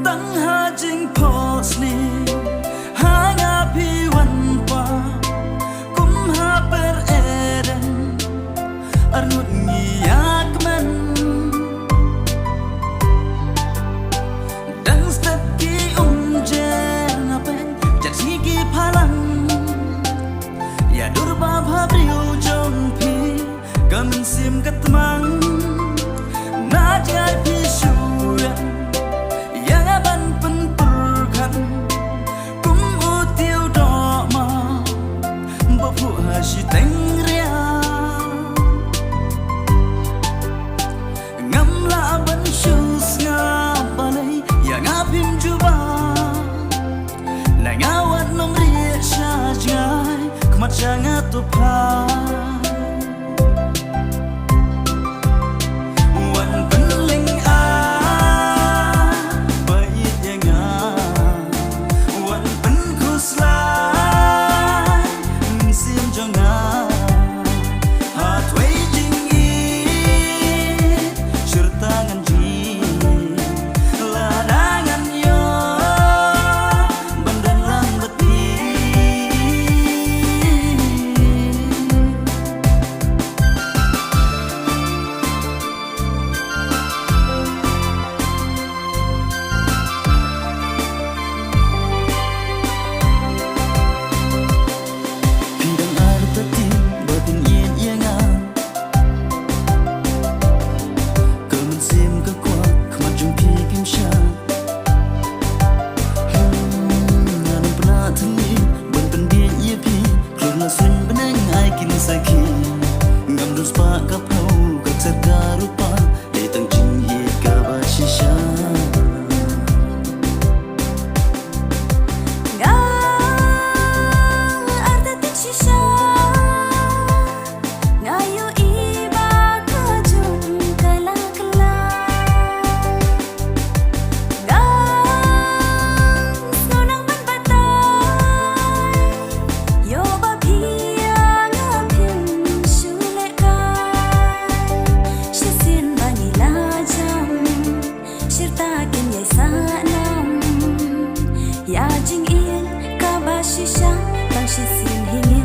Tang hajing posni hangapi wanpa kumha pereden arnut ngiyakman dan stepki umjer ngapen jatigi palang ya durba bhabriu jompi gamin sim katmang najai pisuyan yang aban penturkan kum utiu doma bapu hasi tengria ngamla aban shus ngabalai yang apim juba nangawat nomri syajai kemat sangat tupai Ya jing il ka ba shisha tang shi sin hing